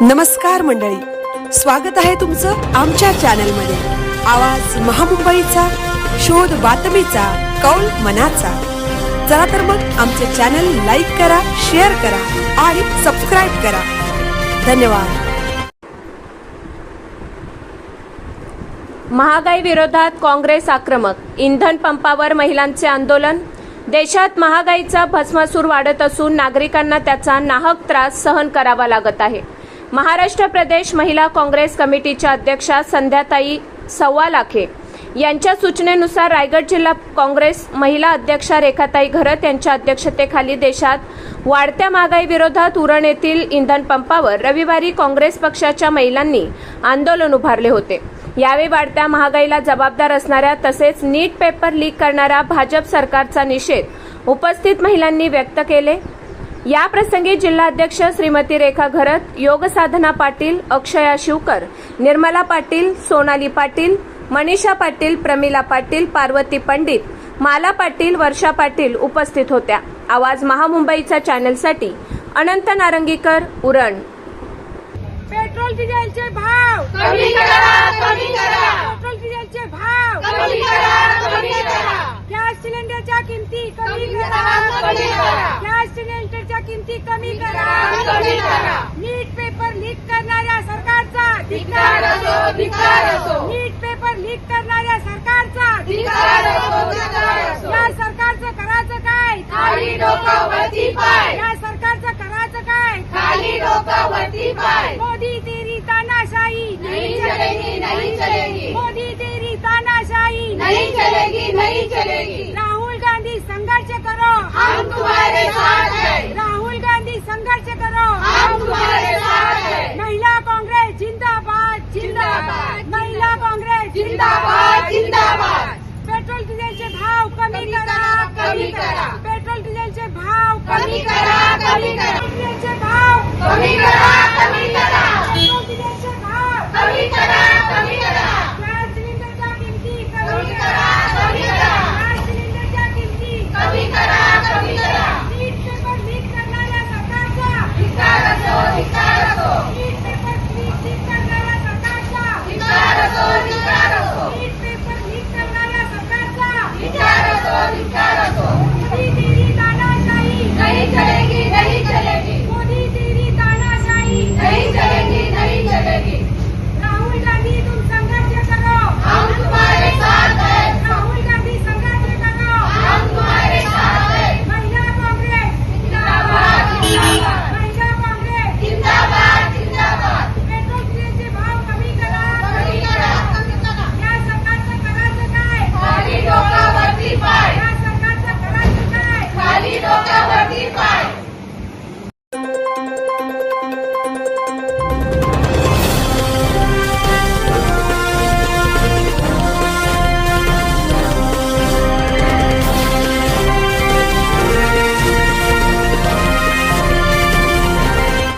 नमस्कार मंडळी, स्वागत आहे तुमचं आमच्या चॅनलमध्ये। आवाज महामुंबईचा, शोध बातमीचा, कौल मनाचा। चला तर मग आमचे चॅनल लाईक करा, शेअर करा आणि सबस्क्राइब करा। धन्यवाद। महागाई विरोधात काँग्रेस आक्रमक, इंधन पंपावर महिलांचे आंदोलन। देशात महागाईचा भस्मासूर वाढत असून नागरिकांना त्याचा नाहक त्रास सहन करावा लागत आहे। महाराष्ट्र प्रदेश महिला काँग्रेस कमिटीच्या अध्यक्षा संध्याताई सव्वालाखे यांच्या सूचनेनुसार रायगड जिल्हा काँग्रेस महिला अध्यक्षा रेखाताई घरत यांच्या अध्यक्षतेखाली देशात वाढत्या महागाई विरोधात उरण येथील इंधन पंपावर रविवारी काँग्रेस पक्षाच्या महिलांनी आंदोलन उभारले होते। यावेळी वाढत्या महागाईला जबाबदार असणाऱ्या तसेच नीट पेपर लीक करणाऱ्या भाजप सरकारचा निषेध उपस्थित महिलांनी व्यक्त केले। या प्रसंगी जिल्हाध्यक्ष श्रीमती रेखा घरत, योग साधना पाटील, अक्षया शिवकर, निर्मला पाटील, सोनाली पाटील, मनीषा पाटील, प्रमिला पाटील, पार्वती पंडित, माला पाटील, वर्षा पाटील उपस्थित होत्या। आवाज महामुंबईचा चॅनलसाठी अनंत नारंगीकर, उरण। पेट्रोल डिझेलचे भाव कमी करा, कमी करा। पेट्रोल डिझेलचे भाव कमी करा, कमी करा। गॅस सिलेंडरच्या किमती कमी करा, कमी करा। गॅस सिलेंडरच्या किमती कमी करा, कमी करा। नीट पेपर लीक करणाऱ्या सरकारचा धिक्कार असो, धिक्कार असो। नीट पेपर लीक करणाऱ्या सरकारचा धिक्कार असो, धिक्कार असो। या सरकारचं करायचं काय? खाली डोकं वरती पाय, या सरकारचं करायचं काय? खाली डोकं वरती पाय। मोदी तेरी तानाशाही नहीं चलेगी, नहीं चलेगी। मोदी तेरी तानाशाही नहीं चलेगी, नहीं चलेगी। राहुल गांधी संघर्ष करो, हम तुम्हारे साथ हैं। राहुल गांधी संघर्ष करो, हम तुम्हारे साथ हैं। महिला कांग्रेस जिंदाबाद, जिंदाबाद। महिला कांग्रेस जिंदाबाद, जिंदाबाद। पेट्रोल डिझेलचे भाव कमी करा, कमी करा। पेट्रोल डिझेलचे भाव कमी करा, कमी करा।